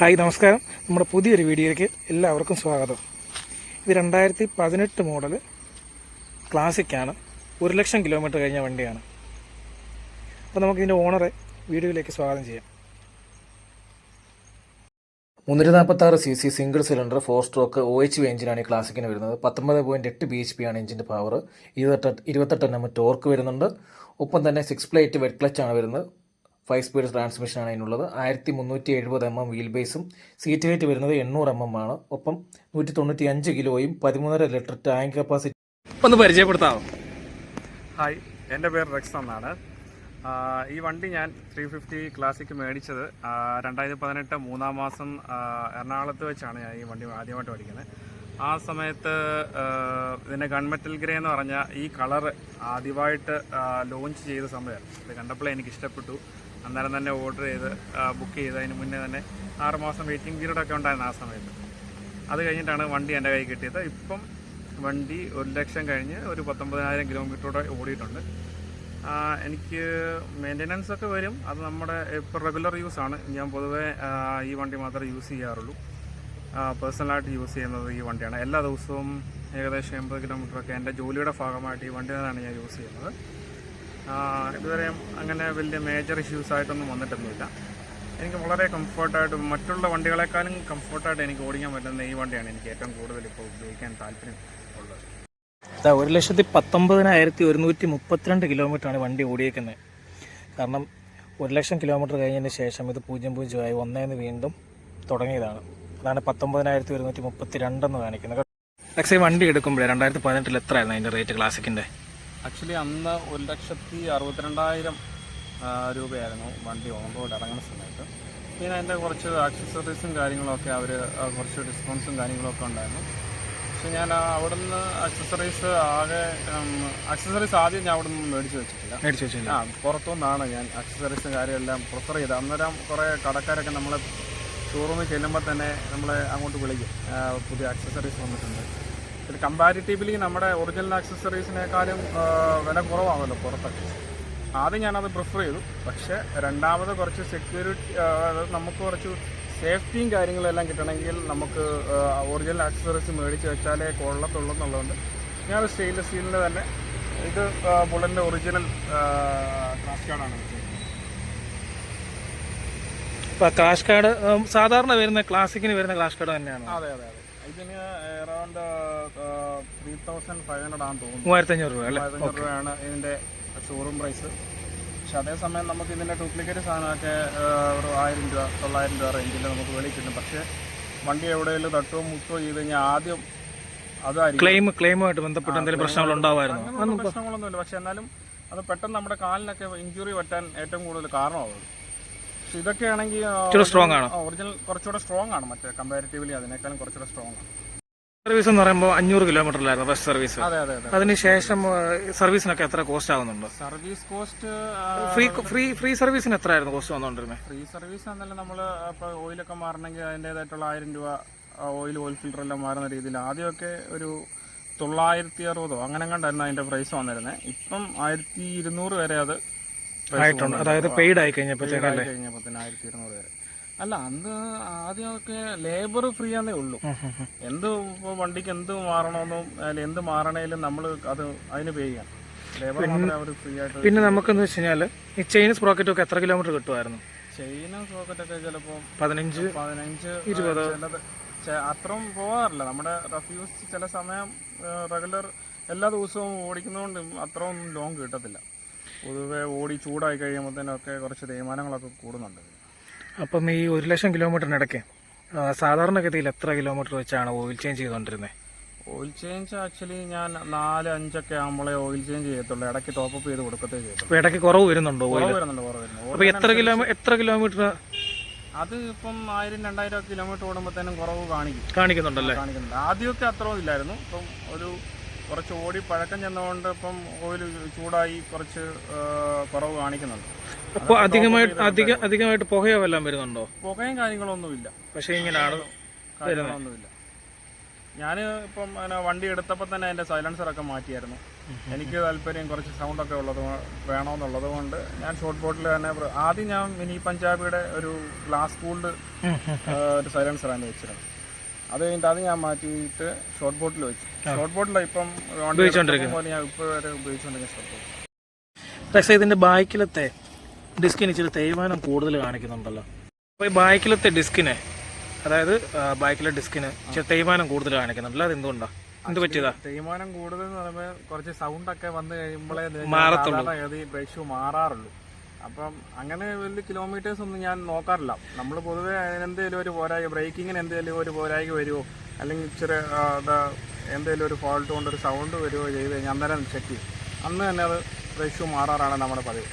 Hi നമസ്കാരം. നമ്മുടെ പുതിയൊരു വീഡിയോയ്ക്ക് എല്ലാവർക്കും സ്വാഗതം. ഇത് 2018 മോഡൽ ക്ലാസിക്കാണ്. 1,00,000 കിലോമീറ്റർ കഴിഞ്ഞ വണ്ടിയാണ്. അപ്പോൾ നമുക്കിതിൻ്റെ ഓണറെ വീഡിയോയിലേക്ക് സ്വാഗതം ചെയ്യാം. 346cc single cylinder 4 stroke OHV എഞ്ചിനാണ് ഈ ക്ലാസിക്കിന് വരുന്നത്. 19.8 bhp ആണ് എഞ്ചിൻ്റെ പവർ. 28 Nm ടോർക്ക് വരുന്നുണ്ട്. ഒപ്പം തന്നെ 6 പ്ലേറ്റ് വെറ്റ് ക്ലച്ചാണ് വരുന്നത്. 5 സ്പീഡ് ട്രാൻസ്മിഷനാണ് അതിനുള്ളത്. 1370 mm വീൽ ബേസും സീറ്റ് ഹൈറ്റ് വരുന്നത് 800 mm ആണ്. ഒപ്പം 195 കിലോയും 13.5 ലിറ്റർ ടാങ്ക് കപ്പാസിറ്റി. ഒന്ന് പരിചയപ്പെടുത്താമോ? ഹായ്, എൻ്റെ പേര് റെക്സ് എന്നാണ്. ഈ വണ്ടി ഞാൻ 350 ക്ലാസിക് മേടിച്ചത് 2018 3-ാം മാസം എറണാകുളത്ത് വെച്ചാണ് ഞാൻ ഈ വണ്ടി ആദ്യമായിട്ട് മേടിക്കുന്നത്. ആ സമയത്ത് ഇതിൻ്റെ ഗൺമെറ്റൽ ഗ്രേ എന്ന് പറഞ്ഞാൽ ഈ കളറ് ആദ്യമായിട്ട് ലോഞ്ച് ചെയ്ത സമയം ഇത് കണ്ടപ്പോഴേ എനിക്ക് ഇഷ്ടപ്പെട്ടു. അന്നേരം തന്നെ ഓർഡർ ചെയ്ത് ബുക്ക് ചെയ്ത് അതിന് മുന്നേ തന്നെ 6 മാസം വെയിറ്റിംഗ് പീരീഡൊക്കെ ഉണ്ടായിരുന്നു ആ സമയത്ത്. അത് കഴിഞ്ഞിട്ടാണ് വണ്ടി എൻ്റെ കൈ കിട്ടിയത്. ഇപ്പം വണ്ടി 1,00,000 കഴിഞ്ഞ് ഒരു 19,000 കിലോമീറ്ററോടെ ഓടിയിട്ടുണ്ട്. എനിക്ക് മെയിൻ്റനൻസ് ഒക്കെ വരും. അത് നമ്മുടെ ഇപ്പോൾ റെഗുലർ യൂസാണ്. ഞാൻ പൊതുവേ ഈ വണ്ടി മാത്രമേ യൂസ് ചെയ്യാറുള്ളൂ. പേഴ്സണലായിട്ട് യൂസ് ചെയ്യുന്നത് ഈ വണ്ടിയാണ്. എല്ലാ ദിവസവും ഏകദേശം 80 കിലോമീറ്ററൊക്കെ എൻ്റെ ജോലിയുടെ ഭാഗമായിട്ട് ഈ വണ്ടി തന്നെയാണ് ഞാൻ യൂസ് ചെയ്യുന്നത്. ഇതുവരെയും അങ്ങനെ വലിയ മേജർ ഇഷ്യൂസായിട്ടൊന്നും വന്നിട്ടൊന്നുമില്ല. എനിക്ക് വളരെ കംഫർട്ടായിട്ട്, മറ്റുള്ള വണ്ടികളെക്കാളും കംഫർട്ടായിട്ട് എനിക്ക് ഓടിക്കാൻ പറ്റുന്ന ഈ വണ്ടിയാണ് എനിക്ക് ഏറ്റവും കൂടുതൽ ഇപ്പോൾ ഉപയോഗിക്കാൻ താല്പര്യം ഉള്ളത്. 1,19,132 കിലോമീറ്ററാണ് വണ്ടി ഓടിയേക്കുന്നത്. കാരണം 1,00,000 കിലോമീറ്റർ കഴിഞ്ഞതിന് ശേഷം ഇത് 0.0 ആയി 1 വീണ്ടും തുടങ്ങിയതാണ്. അതാണ് 19,132 എന്ന് കാണിക്കുന്നത്. പക്ഷേ വണ്ടി എടുക്കുമ്പോഴേ 2018 എത്രയായിരുന്നു അതിൻ്റെ റേറ്റ് ക്ലാസിക്കിൻ്റെ? ആക്ച്വലി അന്ന് 1,62,000 രൂപയായിരുന്നു വണ്ടി ഓൺ റോഡ് ഇറങ്ങുന്ന സമയത്ത്. പിന്നെ അതിൻ്റെ കുറച്ച് ആക്സസറീസും കാര്യങ്ങളൊക്കെ അവർ കുറച്ച് ഡിസ്കൗണ്ട്സും കാര്യങ്ങളൊക്കെ ഉണ്ടായിരുന്നു. പക്ഷെ ഞാൻ അവിടുന്ന് ആക്സസറീസ് ആദ്യം ഞാൻ അവിടെ നിന്ന് മേടിച്ച് വെച്ചിട്ടില്ല. പുറത്തുനിന്നാണ് ഞാൻ ആക്സസറീസും കാര്യമെല്ലാം പ്രിഫർ ചെയ്തത്. അന്നേരം കുറേ കടക്കാരൊക്കെ നമ്മളെ ഷോറൂമിൽ ചെല്ലുമ്പോൾ തന്നെ നമ്മളെ അങ്ങോട്ട് വിളിക്കും, പുതിയ ആക്സസറീസ് വന്നിട്ടുണ്ട്. പിന്നെ കമ്പാരിറ്റീവ്ലി നമ്മുടെ ഒറിജിനൽ ആക്സസറീസിനേക്കാളും വില കുറവാണല്ലോ പുറത്തൊക്കെ. ആദ്യം ഞാനത് പ്രിഫർ ചെയ്തു. പക്ഷേ രണ്ടാമത് കുറച്ച് സെക്യൂരിറ്റി, നമുക്ക് കുറച്ച് സേഫ്റ്റിയും കാര്യങ്ങളെല്ലാം കിട്ടണമെങ്കിൽ നമുക്ക് ഒറിജിനൽ ആക്സസറീസ് മേടിച്ച് വെച്ചാലേ കൊള്ളത്തുള്ളൂ എന്നുള്ളതുകൊണ്ട് ഞാൻ സ്റ്റെയിൻലെസ് സ്റ്റീലിൻ്റെ തന്നെ ഇത് ബുള്ളറ്റിൻ്റെ ഒറിജിനൽ ക്രാഷ് കാർഡാണ് വെച്ചത്. ഇപ്പോൾ ക്രാഷ് കാർഡ് സാധാരണ വരുന്ന ക്ലാസിക്കിന് വരുന്ന ക്രാഷ് കാർഡ് തന്നെയാണ്? അതെ. ഇതിന് അറൗണ്ട് 3,500 ആണെന്ന് തോന്നുന്നു. 3,500 രൂപ അല്ലേ? 3,500 രൂപയാണ് ഇതിൻ്റെ ഷോറൂം പ്രൈസ്. പക്ഷെ അതേസമയം നമുക്ക് ഇതിൻ്റെ ഡ്യൂപ്ലിക്കേറ്റ് സാധനമൊക്കെ ഒരു 1,000 രൂപ 900 രൂപ റേഞ്ചിൽ നമുക്ക് വെളിയിൽ കിട്ടും. പക്ഷേ വണ്ടി എവിടെയെങ്കിലും തട്ടോ മുട്ടോ ചെയ്ത് കഴിഞ്ഞാൽ ആദ്യം അതായിരിക്കും ക്ലെയിമുമായിട്ട് ബന്ധപ്പെട്ട് എന്തെങ്കിലും പ്രശ്നങ്ങൾ ഉണ്ടാവായിരുന്നു? പ്രശ്നങ്ങളൊന്നുമില്ല. പക്ഷെ എന്നാലും അത് പെട്ടെന്ന് നമ്മുടെ കാലിനൊക്കെ ഇഞ്ചുറി പറ്റാൻ ഏറ്റവും കൂടുതൽ കാരണമാകും. പക്ഷെ ഇതൊക്കെ ആണെങ്കിൽ സ്ട്രോങ് ആണ്, ഒറിജിനൽ കുറച്ചുകൂടെ സ്ട്രോങ് ആണ്. മറ്റേ കമ്പാരിറ്റീവ്ലി അതിനേക്കാളും കുറച്ചുകൂടെ സ്ട്രോങ് ആണ്. സർവീസ് എന്ന് പറയുമ്പോൾ 500 കിലോമീറ്ററിലായിരുന്നു ഫസ്റ്റ് സർവീസ്. അതെ. അതിനുശേഷം സർവീസിനൊക്കെ എത്ര കോസ്റ്റ് ആകുന്നുണ്ട്? സർവീസ് കോസ്റ്റ് ഫ്രീ സർവീസിന് എത്രയായിരുന്നു കോസ്റ്റ് വന്നുകൊണ്ടിരുന്നത്? ഫ്രീ സർവീസ് എന്നാലും നമ്മൾ ഇപ്പോൾ ഓയിലൊക്കെ മാറണമെങ്കിൽ അതിൻ്റേതായിട്ടുള്ള 1,000 രൂപ ഓയിൽ ഫിൽറ്ററെല്ലാം മാറുന്ന രീതിയിൽ ആദ്യമൊക്കെ ഒരു 960 അങ്ങനെ കണ്ടായിരുന്നു അതിൻ്റെ പ്രൈസ് വന്നിരുന്നത്. ഇപ്പം 1,200 വരെ അത് ആയിട്ടുണ്ട്. അതായത് പെയ്ഡ് ആയി കഴിഞ്ഞപ്പോൾ 1,200 വരെ. അല്ല, അന്ന് ആദ്യമൊക്കെ ലേബർ ഫ്രീ ആന്നേ ഉള്ളൂ. എന്ത് ഇപ്പോൾ വണ്ടിക്ക് എന്ത് മാറണമെന്നും എന്ത് മാറണേലും നമ്മൾ അതിന് പേ ചെയ്യണം. ലേബർ മാത്രമേ അവർ ഫ്രീ ആയിട്ട്. പിന്നെ നമുക്കെന്ന് വെച്ച് കഴിഞ്ഞാൽ ഈ ചെയിൻ സ്പ്രോക്കറ്റൊക്കെ എത്ര കിലോമീറ്റർ കിട്ടുമായിരുന്നു? ചെയിൻ സ്പ്രോക്കറ്റൊക്കെ ചിലപ്പോൾ 15, 20 അത്രയും പോകാറില്ല. നമ്മുടെ റഫ്യൂസ് ചില സമയം റെഗുലർ എല്ലാ ദിവസവും ഓടിക്കുന്നതുകൊണ്ട് അത്രയും ലോങ് കിട്ടത്തില്ല. പൊതുവെ ഓടി ചൂടായി കഴിയുമ്പോഴത്തേനൊക്കെ കുറച്ച് തേയ്മാനങ്ങളൊക്കെ കൂടുന്നുണ്ട്. അപ്പം ഈ 1,00,000 കിലോമീറ്ററിനിടയ്ക്ക് സാധാരണഗതിയിൽ എത്ര കിലോമീറ്റർ വെച്ചാണ് ഓയിൽ ചേഞ്ച് ചെയ്തുകൊണ്ടിരുന്നത്? ഓയിൽ ചേഞ്ച് ആക്ച്വലി ഞാൻ 4-5 ആകുമ്പോഴേ ഓയിൽ ചേഞ്ച് ചെയ്യത്തുള്ളൂ. ഇടയ്ക്ക് ടോപ്പപ്പ് ചെയ്ത് കൊടുക്കത്തേ ചെയ്യത്തുള്ളൂ. അപ്പോൾ ഇടയ്ക്ക് കുറവ് വരുന്നുണ്ടോ? വരുന്നുണ്ട്. അപ്പോൾ എത്ര കിലോമീറ്റർ? അത് ഇപ്പം 1,000-2,000 കിലോമീറ്റർ ഓടുമ്പോഴത്തേനും കുറവ് കാണിക്കുന്നുണ്ടല്ലേ? ആദ്യമൊക്കെ അത്രയും ഇല്ലായിരുന്നു. ഇപ്പം കുറച്ച് ഓടി പഴക്കം ചെന്നുകൊണ്ട് ഇപ്പം ഓയിൽ ചൂടായി കുറച്ച് കുറവ് കാണിക്കുന്നുണ്ട്. അപ്പോൾ അധികമായിട്ട് പുകയോ വല്ലതും വരുന്നുണ്ടോ? പുകയും കാര്യങ്ങളൊന്നുമില്ല. പക്ഷേ ഇങ്ങനെയാണ് കാര്യങ്ങളൊന്നുമില്ല. ഞാൻ ഇപ്പം വണ്ടി എടുത്തപ്പോൾ തന്നെ അതിൻ്റെ സൈലൻസറൊക്കെ മാറ്റിയായിരുന്നു. എനിക്ക് താല്പര്യം കുറച്ച് സൗണ്ടൊക്കെ വേണമെന്നുള്ളത് കൊണ്ട് ഞാൻ ഷോർട്ട് ബോട്ടിൽ തന്നെ ആദ്യം ഞാൻ മിനി പഞ്ചാബിയുടെ ഒരു ഗ്ലാസ് കൂൾഡ് ഒരു സൈലൻസറാണ് വെച്ചിരുന്നത്. അത് കഴിഞ്ഞിട്ട് അത് ഞാൻ മാറ്റിയിട്ട് ഷോർട്ട് ബോട്ടിൽ വെച്ചു. ഷോർട്ട് ബോട്ടിലാണ് ഇപ്പം പോലെ ഞാൻ ഇപ്പോൾ വരെ ഉപയോഗിച്ചുകൊണ്ടിരിക്കുന്ന ഷോർട്ട് ബോട്ടിൽ. പക്ഷേ ഇതിൻ്റെ ബാക്കിലത്തെ ഡിസ്കിന് ഇച്ചിരി തേയ്മാനം കൂടുതൽ കാണിക്കുന്നുണ്ടല്ലോ. അപ്പോൾ ഈ ബാക്കിലത്തെ ഡിസ്കിന്, അതായത് ബാക്കിലെ ഡിസ്കിന് ഇച്ചിരി തേയ്മാനം കൂടുതൽ കാണിക്കുന്നുണ്ടല്ലോ. അത് എന്തുകൊണ്ടാണ്, എന്ത് പറ്റിയതാ? തേയ്മാനം കൂടുതൽ എന്ന് പറയുമ്പോൾ കുറച്ച് സൗണ്ടൊക്കെ വന്നു കഴിയുമ്പോഴേ മാറത്തുള്ളൂ, ബ്രേക്ക് മാറാറുള്ളൂ. അപ്പം അങ്ങനെ വലിയ കിലോമീറ്റേഴ്സ് ഒന്നും ഞാൻ നോക്കാറില്ല. നമ്മൾ പൊതുവേ എന്തെങ്കിലും ഒരു പോരായ്ക, ബ്രേക്കിങ്ങിന് എന്തെങ്കിലും ഒരു പോരായ്ക വരുമോ അല്ലെങ്കിൽ ഇച്ചിരി എന്തെങ്കിലും ഒരു ഫോൾട്ട് കൊണ്ടൊരു സൗണ്ട് വരുമോ ചെയ്ത് കഴിഞ്ഞാൽ അന്നേരം ചെക്ക് ചെയ്യും. അന്ന് തന്നെ അത് ബ്രേക്ക് മാറാറാണ് നമ്മുടെ പതിവ്.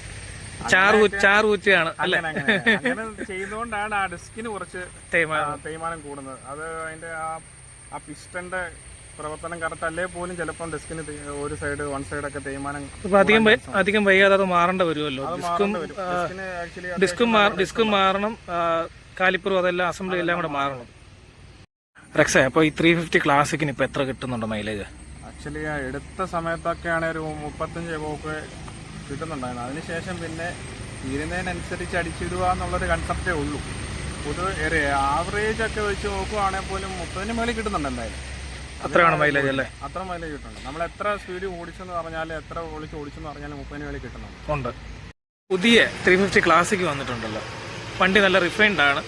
അങ്ങനെ ചെയ്തുകൊണ്ടാണ് ആ ഡിസ്കിന് കുറച്ച് തേയ്മാനം കൂടുന്നത്. അത് അതിന്റെ ആ പിസ്റ്റന്റെ പ്രവർത്തനം കറക്റ്റ് അല്ലേ പോലും ചിലപ്പം ഡിസ്കിന് ഒരു സൈഡ് വൺ സൈഡൊക്കെ തേയ്മാനം അധികം വൈകാതെ അത് മാറേണ്ട വരുമല്ലോ. ഡിസ്കും മാറണം, കാലിപ്പറും അതെല്ലാം അസംബ്ലി എല്ലാം കൂടെ മാറണം. റെക്സേ, അപ്പോൾ ഈ 350 ക്ലാസിക്കിന് ഇപ്പോൾ എത്ര കിട്ടുന്നുണ്ട് മൈലേജ്? ആക്ച്വലി എടുത്ത സമയത്തൊക്കെയാണ് ഒരു 35 എബോവൊക്കെ കിട്ടുന്നുണ്ടായിരുന്നു. അതിനുശേഷം പിന്നെ തീരുന്നതിനനുസരിച്ച് അടിച്ചിടുക എന്നുള്ളൊരു കൺസെപ്റ്റേ ഉള്ളൂ. പൊതുവെ ആവറേജ് ഒക്കെ വെച്ച് നോക്കുവാണെങ്കിൽ പോലും 30 മേളിൽ കിട്ടുന്നുണ്ട് എന്തായാലും. അത്രയാണ് മൈലേജ് അല്ലേ? അത്ര മൈലേജ് കിട്ടുന്നുണ്ട്. നമ്മൾ എത്ര സ്പീഡ് ഓടിച്ചെന്ന് പറഞ്ഞാലും എത്ര ഓടിച്ചെന്ന് പറഞ്ഞാലും 30 മേളിൽ കിട്ടുന്നുണ്ട്. ഉണ്ട്. പുതിയ 350 ക്ലാസിക് വന്നിട്ടുണ്ടല്ലോ. വണ്ടി നല്ല റിഫൈൻഡ് ആണ്.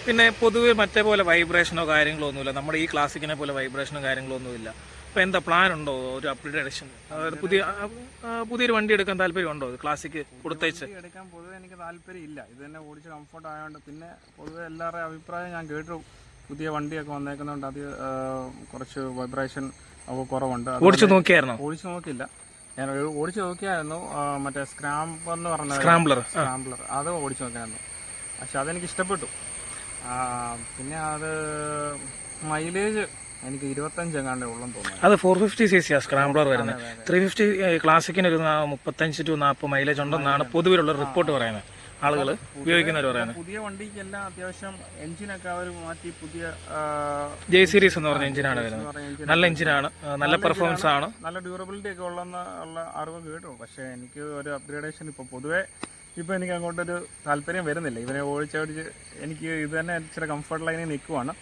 പിന്നെ പൊതുവെ മറ്റേ പോലെ വൈബ്രേഷനോ കാര്യങ്ങളോ ഒന്നുമില്ല. നമ്മുടെ ഈ ക്ലാസിക്കിനെ പോലെ വൈബ്രേഷനോ കാര്യങ്ങളോ ഒന്നുമില്ല. അപ്പോൾ എന്താ പ്ലാൻ ഉണ്ടോ ഒരു അപ്ഗ്രേഡേഷൻ? അതായത് പുതിയൊരു വണ്ടി എടുക്കാൻ താല്പര്യമുണ്ടോ? ക്ലാസിക് കൊടുത്തേച്ച് എടുക്കാൻ പൊതുവെ എനിക്ക് താല്പര്യം ഇല്ല. ഇത് തന്നെ ഓടിച്ച് കംഫർട്ട് ആയതുകൊണ്ട്. പിന്നെ പൊതുവെ എല്ലാവരുടെയും അഭിപ്രായം ഞാൻ കേട്ടു, പുതിയ വണ്ടിയൊക്കെ വന്നേക്കുന്നതുകൊണ്ട് അത് കുറച്ച് വൈബ്രേഷൻ കുറവുണ്ട്. ഓടിച്ചു നോക്കിയായിരുന്നോ? ഓടിച്ചു നോക്കില്ല, ഞാൻ ഓടിച്ചു നോക്കിയായിരുന്നു. മറ്റേ സ്ക്രാമ്പർ എന്ന് പറഞ്ഞ സ്ക്രാംബ്ലർ അത് ഓടിച്ചു നോക്കിയായിരുന്നു. പക്ഷെ അതെനിക്ക് ഇഷ്ടപ്പെട്ടു. പിന്നെ അത് മൈലേജ് എനിക്ക് 25 എങ്ങാണ്ടേ ഉള്ളെന്ന് തോന്നുന്നു. അത് 450cc സ്ക്രാംബ്ലർ വരുന്നത്. 350 ക്ലാസിക്കിന് ഒരു 35 to 40 മൈലേജ് ഉണ്ടെന്നാണ് പൊതുവിലുള്ള റിപ്പോർട്ട് പറയുന്നത്, ആളുകൾ ഉപയോഗിക്കുന്നവർ പറയുന്നത്. പുതിയ വണ്ടിക്കെല്ലാം അത്യാവശ്യം എഞ്ചിനൊക്കെ അവർ മാറ്റി പുതിയ ജെ സീരീസ് എന്ന് പറഞ്ഞ എഞ്ചിനാണ് വരുന്നത്. നല്ല എഞ്ചിനാണ്, നല്ല പെർഫോമൻസ് ആണ്, നല്ല ഡ്യൂറബിലിറ്റി ഒക്കെ ഉള്ള അറിവ് കേട്ടു. പക്ഷേ എനിക്ക് ഒരു അപ്ഗ്രേഡേഷൻ ഇപ്പോൾ പൊതുവേ ഇപ്പോൾ എനിക്ക് അങ്ങോട്ടൊരു താല്പര്യം വരുന്നില്ല. ഇവനെ ഓടിച്ചോടിച്ച് എനിക്ക് ഇത് തന്നെ ഇച്ചിരി കംഫർട്ട് ലൈനിൽ നിൽക്കുവാണ്.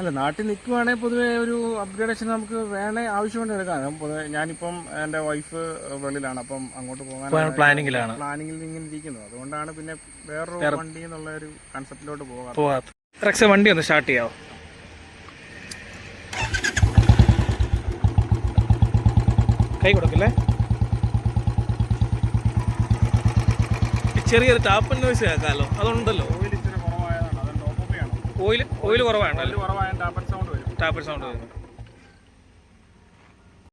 അല്ല, നാട്ടിൽ നിൽക്കുവാണെങ്കിൽ പൊതുവേ ഒരു അപ്ഗ്രേഡേഷൻ നമുക്ക് ആവശ്യമുണ്ട് എടുക്കാം. പൊതുവെ ഞാനിപ്പം എൻ്റെ വൈഫ് വെളിയിലാണ്, അപ്പം അങ്ങോട്ട് പോകാൻ പ്ലാനിങ്ങിൽ ഇങ്ങനെ ഇരിക്കുന്നത്. അതുകൊണ്ടാണ് പിന്നെ വേറൊരു വണ്ടി എന്നുള്ള ഒരു കൺസെപ്റ്റിലോട്ട് പോകാം. റെക്സ, വണ്ടി ഒന്ന് സ്റ്റാർട്ട് ചെയ്യാമോ? കൈ കൊടുക്കില്ലേ? ചെറിയൊരു ടാപ്പൻ നോയ്സ് കേൾക്കാമല്ലോ, അതുണ്ടല്ലോ. ഓയിൽ ഇച്ചിരി കുറവായതാണ്, അത് ടോപ്പ് ആണ്. ഓയിൽ കുറവാണ്, ടാപ്പൻ സൗണ്ട് വരും. ടാപ്പൻ സൗണ്ട് വരും.